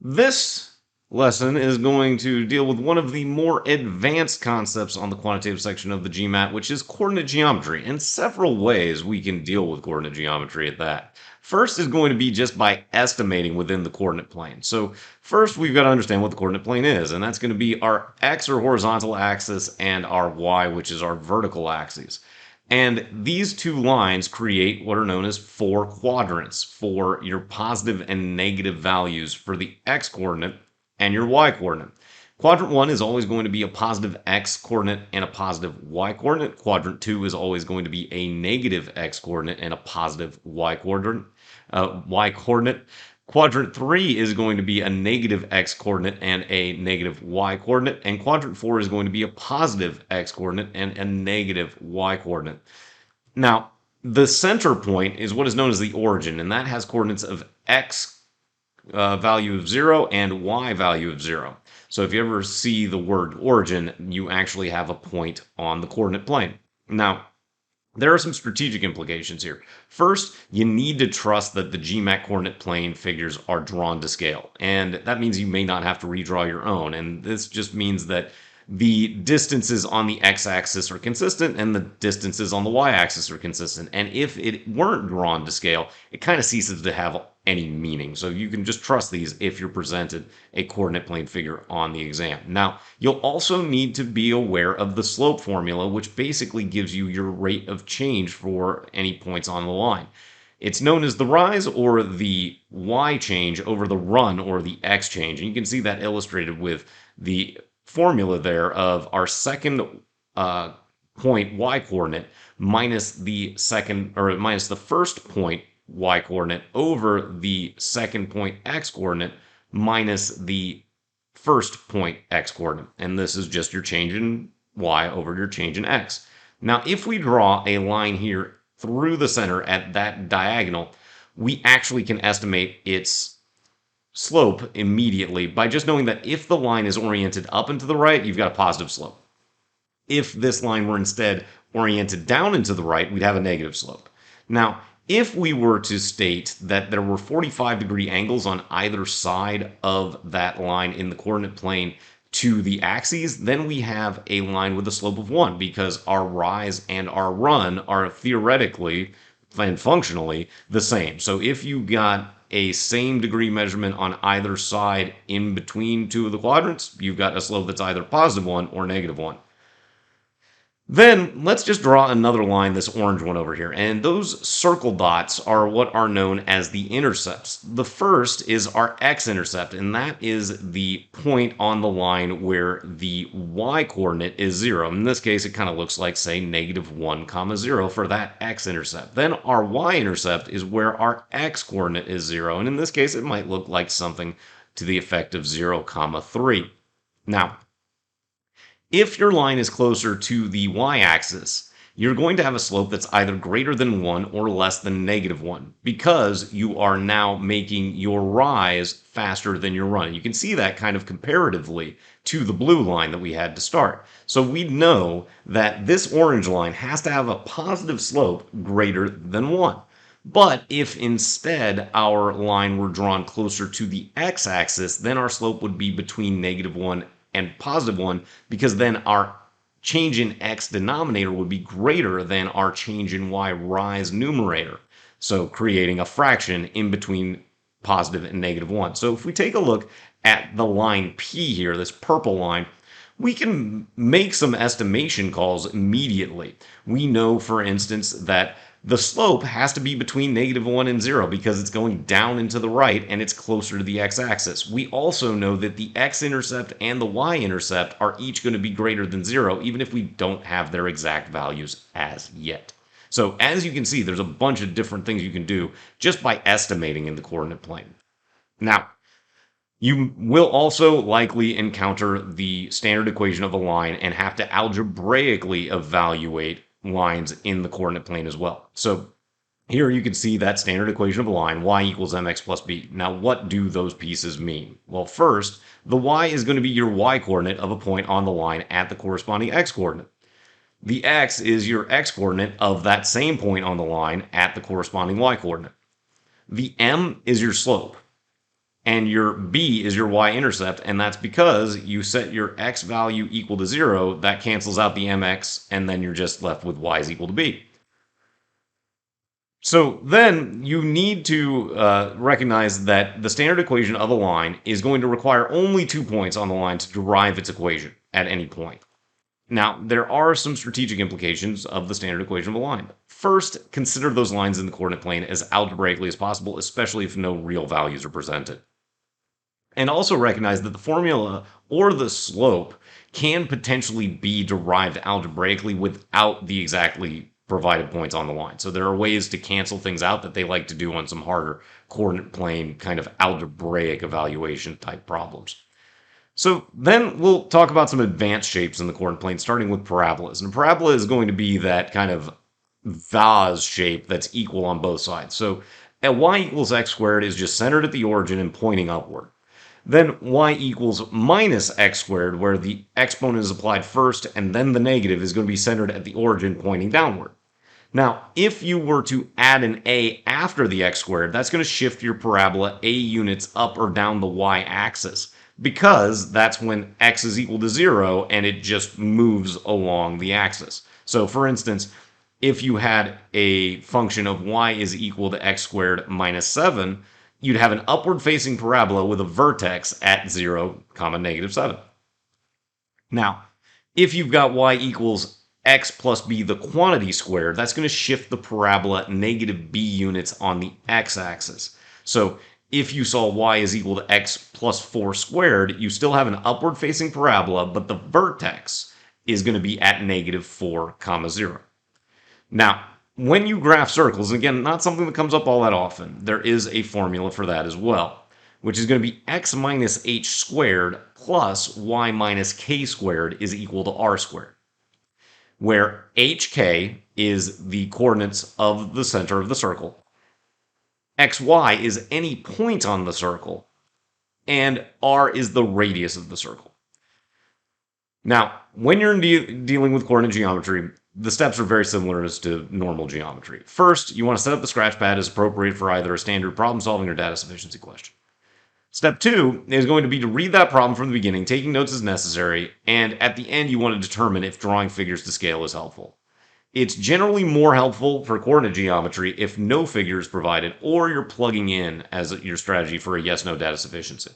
This lesson is going to deal with one of the more advanced concepts on the quantitative section of the GMAT, which is coordinate geometry. In several ways, we can deal with coordinate geometry at that. First is going to be just by estimating within the coordinate plane. So first, we've got to understand what the coordinate plane is, and that's going to be our x or horizontal axis and our y, which is our vertical axis. And these two lines create what are known as four quadrants for your positive and negative values for the x coordinate and your y coordinate. Quadrant 1 is always going to be a positive x coordinate and a positive y coordinate. Quadrant 2 is always going to be a negative x coordinate and a positive y coordinate. Quadrant 3 is going to be a negative x coordinate and a negative y coordinate, and quadrant 4 is going to be a positive x coordinate and a negative y coordinate. Now, the center point is what is known as the origin, and that has coordinates of x value of 0 and y value of 0. So if you ever see the word origin, you actually have a point on the coordinate plane. Now, there are some strategic implications here. First, you need to trust that the GMAT coordinate plane figures are drawn to scale, and that means you may not have to redraw your own, and this just means that the distances on the x-axis are consistent and the distances on the y-axis are consistent, and if it weren't drawn to scale, it kind of ceases to have any meaning. So you can just trust these if you're presented a coordinate plane figure on the exam. Now, you'll also need to be aware of the slope formula, which basically gives you your rate of change for any points on the line. It's known as the rise or the y change over the run or the x change. And you can see that illustrated with the formula there of our second point y coordinate minus the first point y coordinate over the second point x coordinate minus the first point x coordinate. And this is just your change in y over your change in x. Now, if we draw a line here through the center at that diagonal, we actually can estimate its slope immediately by just knowing that if the line is oriented up and to the right, you've got a positive slope. If this line were instead oriented down and to the right, we'd have a negative slope. Now, if we were to state that there were 45-degree angles on either side of that line in the coordinate plane to the axes, then we have a line with a slope of 1 because our rise and our run are theoretically and functionally the same. So if you got a same degree measurement on either side in between two of the quadrants, you've got a slope that's either positive 1 or negative 1. Then let's just draw another line, this orange one over here, and those circle dots are what are known as the intercepts. The first is our x-intercept, and that is the point on the line where the y-coordinate is 0. In this case, it kind of looks like, say, -1, 0 for that x-intercept. Then our y-intercept is where our x-coordinate is 0, and in this case, it might look like something to the effect of 0, 3. Now, if your line is closer to the y-axis, you're going to have a slope that's either greater than 1 or less than -1 because you are now making your rise faster than your run. And you can see that kind of comparatively to the blue line that we had to start. So we know that this orange line has to have a positive slope greater than 1. But if instead our line were drawn closer to the x-axis, then our slope would be between -1 and +1, because then our change in x denominator would be greater than our change in y rise numerator. So creating a fraction in between positive and -1. So if we take a look at the line P here, this purple line, we can make some estimation calls immediately. We know, for instance, that the slope has to be between -1 and 0 because it's going down and to the right and it's closer to the x-axis. We also know that the x-intercept and the y-intercept are each going to be greater than 0, even if we don't have their exact values as yet. So as you can see, there's a bunch of different things you can do just by estimating in the coordinate plane. Now, you will also likely encounter the standard equation of a line and have to algebraically evaluate lines in the coordinate plane as well. So here you can see that standard equation of a line, y equals mx plus b. Now, what do those pieces mean? Well, first, the y is going to be your y-coordinate of a point on the line at the corresponding x-coordinate. The x is your x-coordinate of that same point on the line at the corresponding y-coordinate. The m is your slope. and your b is your y-intercept, and that's because you set your x value equal to 0. That cancels out the mx, and then you're just left with y is equal to b. So then you need to recognize that the standard equation of a line is going to require only 2 points on the line to derive its equation at any point. Now, there are some strategic implications of the standard equation of a line. First, consider those lines in the coordinate plane as algebraically as possible, especially if no real values are presented. And also recognize that the formula or the slope can potentially be derived algebraically without the exactly provided points on the line. So there are ways to cancel things out that they like to do on some harder coordinate plane kind of algebraic evaluation type problems. So then we'll talk about some advanced shapes in the coordinate plane, starting with parabolas. And a parabola is going to be that kind of vase shape that's equal on both sides. So at y equals x squared is just centered at the origin and pointing upward. Then y equals minus x squared, where the exponent is applied first, and then the negative is going to be centered at the origin pointing downward. Now, if you were to add an a after the x squared, that's going to shift your parabola a units up or down the y-axis, because that's when x is equal to 0 and it just moves along the axis. So for instance, if you had a function of y is equal to x squared minus 7, you'd have an upward facing parabola with a vertex at 0, negative 7. Now, if you've got y equals x plus b, the quantity squared, that's going to shift the parabola negative b units on the x-axis. So if you saw y is equal to x plus 4 squared, you still have an upward facing parabola, but the vertex is going to be at negative 4, 0. Now, when you graph circles, again, not something that comes up all that often, there is a formula for that as well, which is going to be x minus h squared plus y minus k squared is equal to r squared, where hk is the coordinates of the center of the circle, xy is any point on the circle, and r is the radius of the circle. Now, when you're dealing with coordinate geometry, the steps are very similar as to normal geometry. First, you want to set up the scratch pad as appropriate for either a standard problem solving or data sufficiency question. Step 2 is going to be to read that problem from the beginning, taking notes as necessary, and at the end you want to determine if drawing figures to scale is helpful. It's generally more helpful for coordinate geometry if no figure is provided or you're plugging in as your strategy for a yes-no data sufficiency.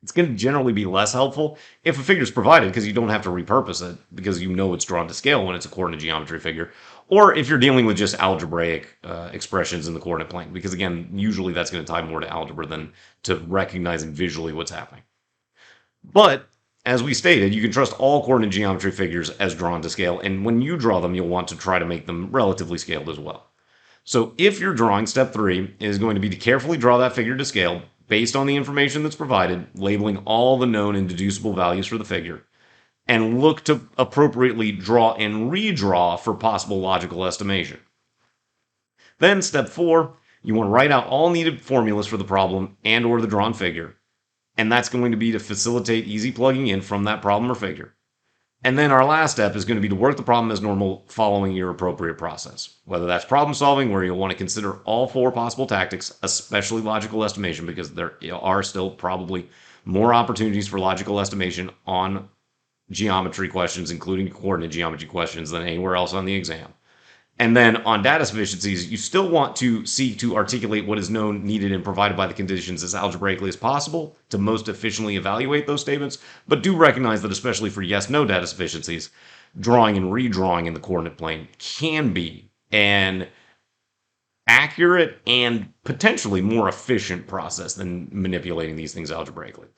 It's going to generally be less helpful if a figure is provided because you don't have to repurpose it because you know it's drawn to scale when it's a coordinate geometry figure, or if you're dealing with just algebraic expressions in the coordinate plane, because again, usually that's going to tie more to algebra than to recognizing visually what's happening. But as we stated, you can trust all coordinate geometry figures as drawn to scale, and when you draw them, you'll want to try to make them relatively scaled as well. So if you're drawing, step 3 is going to be to carefully draw that figure to scale based on the information that's provided, labeling all the known and deducible values for the figure, and look to appropriately draw and redraw for possible logical estimation. Then step 4, you want to write out all needed formulas for the problem and or the drawn figure, and that's going to be to facilitate easy plugging in from that problem or figure. And then our last step is going to be to work the problem as normal following your appropriate process. Whether that's problem solving, where you'll want to consider all 4 possible tactics, especially logical estimation, because there are still probably more opportunities for logical estimation on geometry questions, including coordinate geometry questions, than anywhere else on the exam. And then on data sufficiencies, you still want to seek to articulate what is known, needed, and provided by the conditions as algebraically as possible to most efficiently evaluate those statements, but do recognize that especially for yes-no data sufficiencies, drawing and redrawing in the coordinate plane can be an accurate and potentially more efficient process than manipulating these things algebraically.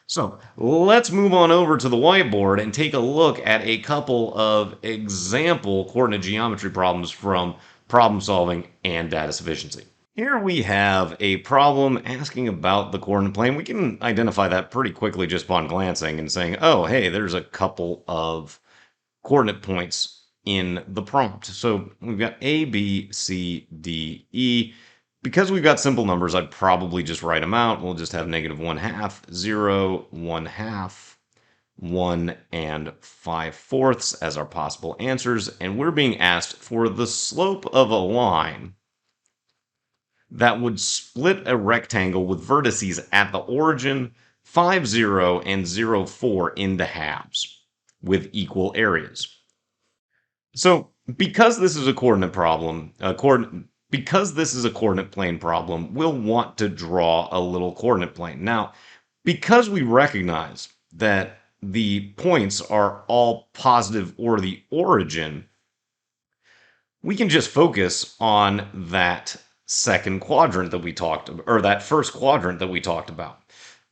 So let's move on over to the whiteboard and take a look at a couple of example coordinate geometry problems from problem solving and data sufficiency. Here we have a problem asking about the coordinate plane. We can identify that pretty quickly just upon glancing and saying, oh, hey, there's a couple of coordinate points in the prompt. So we've got A, B, C, D, E. Because we've got simple numbers, I'd probably just write them out. We'll just have -1/2, 0, 1/2, 1, and 5/4 as our possible answers. And we're being asked for the slope of a line that would split a rectangle with vertices at the origin 5, 0, and 0, 4 into halves with equal areas. So because this is a coordinate problem, because this is a coordinate plane problem, we'll want to draw a little coordinate plane. Now, because we recognize that the points are all positive or the origin, we can just focus on that second quadrant that we talked about, or that first quadrant that we talked about,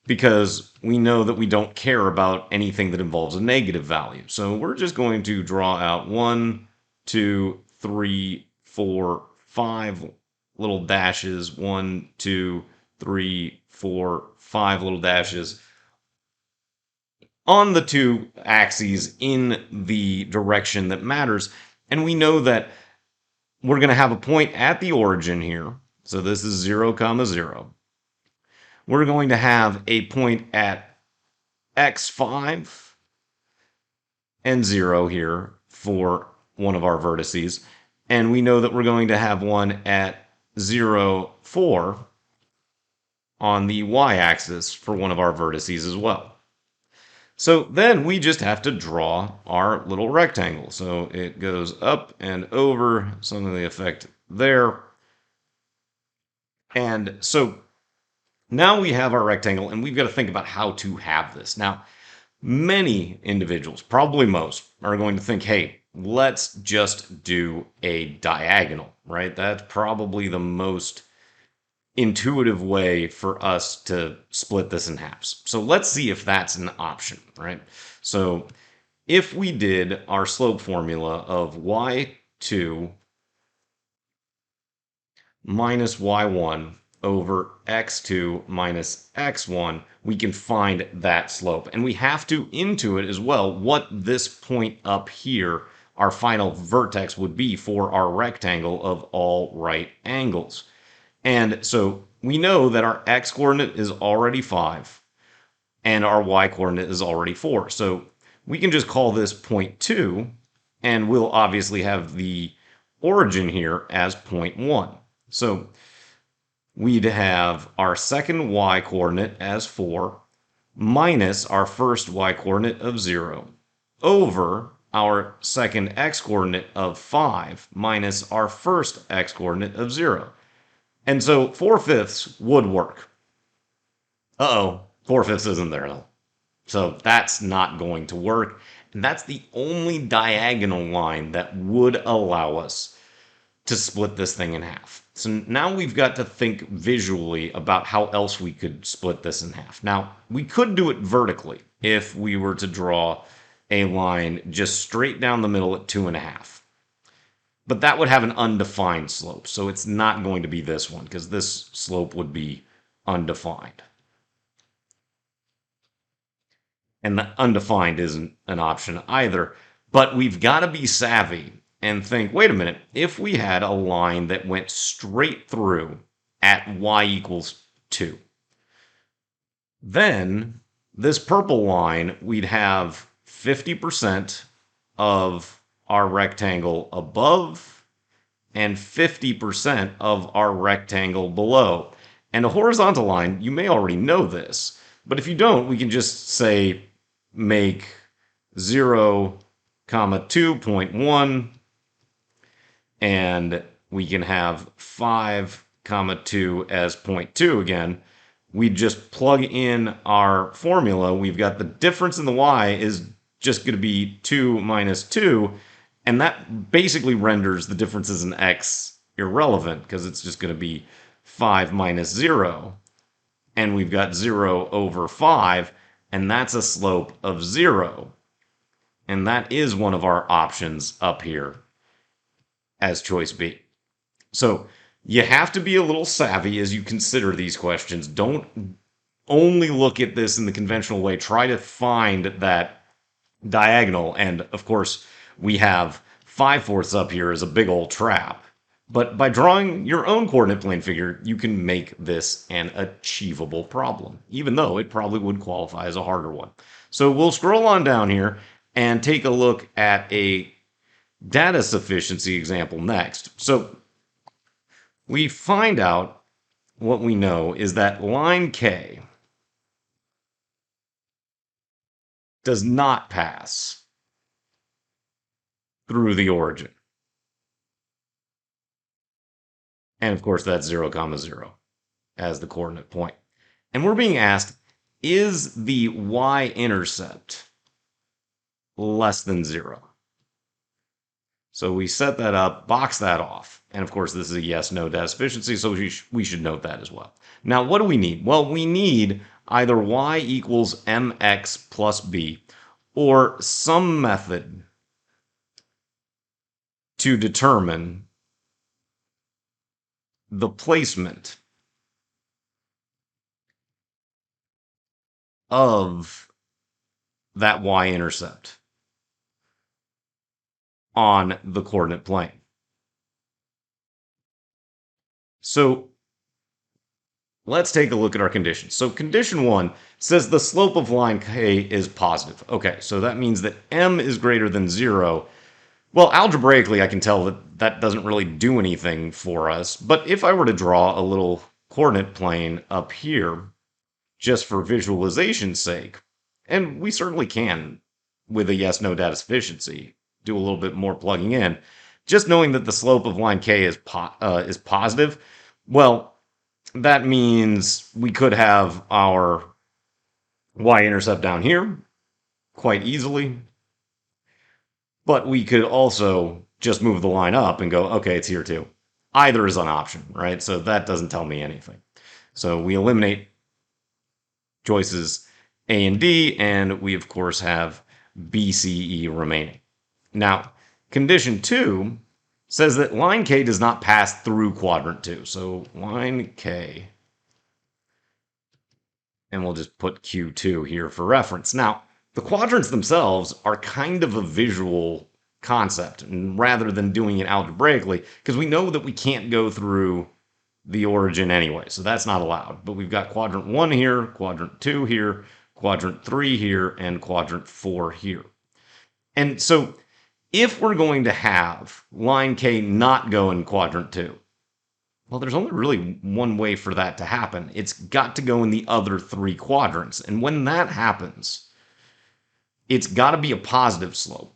because we know that we don't care about anything that involves a negative value. So we're just going to draw out 1, 2, 3, 4, 5 little dashes, 1, 2, 3, 4, 5 little dashes on the two axes in the direction that matters. And we know that we're going to have a point at the origin here. So this is 0, 0. We're going to have a point at x5 and 0 here for one of our vertices. And we know that we're going to have one at 0, 4 on the y-axis for one of our vertices as well. So then we just have to draw our little rectangle. So it goes up and over, something to the effect there. And so now we have our rectangle, and we've got to think about how to have this. Now, many individuals, probably most, are going to think, hey, let's just do a diagonal, right? That's probably the most intuitive way for us to split this in halves. So let's see if that's an option, right? So if we did our slope formula of y2 minus y1 over x2 minus x1, we can find that slope. And we have to intuit as well what this point up here, our final vertex, would be for our rectangle of all right angles. And so we know that our x-coordinate is already 5 and our y-coordinate is already 4. So we can just call this point 2, and we'll obviously have the origin here as point 1. So we'd have our second y-coordinate as 4 minus our first y-coordinate of 0 over our second x-coordinate of 5 minus our first x-coordinate of 0. And so 4/5 would work. Uh-oh, 4/5 isn't there though. So that's not going to work. And that's the only diagonal line that would allow us to split this thing in half. So now we've got to think visually about how else we could split this in half. Now, we could do it vertically if we were to draw a line just straight down the middle at 2.5. But that would have an undefined slope. So it's not going to be this one because this slope would be undefined. And the undefined isn't an option either. But we've got to be savvy and think, wait a minute, if we had a line that went straight through at y equals 2, then this purple line, we'd have 50% of our rectangle above and 50% of our rectangle below. And a horizontal line, you may already know this, but if you don't, we can just say make 0, 2.1, and we can have 5, 2 as 0.2 again. We just plug in our formula. We've got the difference in the y is just going to be 2 minus 2, and that basically renders the differences in x irrelevant because it's just going to be 5 minus 0, and we've got 0 over 5, and that's a slope of 0. And that is one of our options up here as choice B. So you have to be a little savvy as you consider these questions. Don't only look at this in the conventional way. Try to find that diagonal. And of course, we have 5/4 up here as a big old trap. But by drawing your own coordinate plane figure, you can make this an achievable problem, even though it probably would qualify as a harder one. So we'll scroll on down here and take a look at a data sufficiency example next. So we find out what we know is that line K does not pass through the origin. And of course, that's 0, 0 as the coordinate point. And we're being asked, is the y-intercept less than 0? So we set that up, box that off. And of course, this is a yes, no data sufficiency, so we should note that as well. Now, what do we need? Well, we need either y equals mx plus b or some method to determine the placement of that y-intercept on the coordinate plane. So let's take a look at our conditions. So condition 1 says the slope of line K is positive. Okay, so that means that m is greater than 0. Well, algebraically, I can tell that that doesn't really do anything for us. But if I were to draw a little coordinate plane up here, just for visualization's sake, and we certainly can with a yes-no data sufficiency, do a little bit more plugging in, just knowing that the slope of line K is positive, well, that means we could have our y-intercept down here quite easily, but we could also just move the line up and go, okay, it's here too. Either is an option, right? So that doesn't tell me anything. So we eliminate choices A and D, and we, of course, have B, C, E remaining. Now, condition 2 says that line K does not pass through quadrant 2. So line K, and we'll just put Q2 here for reference. Now, the quadrants themselves are kind of a visual concept, and rather than doing it algebraically, because we know that we can't go through the origin anyway, so that's not allowed. But we've got quadrant 1 here, quadrant 2 here, quadrant 3 here, and quadrant 4 here. And so if we're going to have line K not go in quadrant 2, well, there's only really one way for that to happen. It's got to go in the other 3 quadrants. And when that happens, it's got to be a positive slope,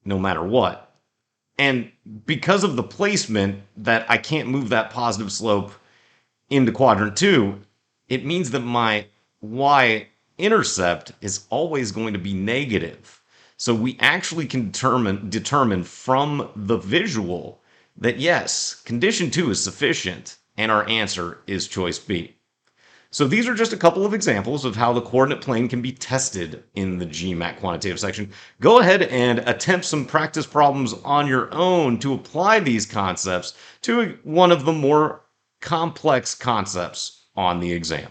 no matter what. And because of the placement that I can't move that positive slope into quadrant 2, it means that my y-intercept is always going to be negative. So we actually can determine from the visual that yes, condition 2 is sufficient, and our answer is choice B. So these are just a couple of examples of how the coordinate plane can be tested in the GMAT Quantitative Section. Go ahead and attempt some practice problems on your own to apply these concepts to one of the more complex concepts on the exam.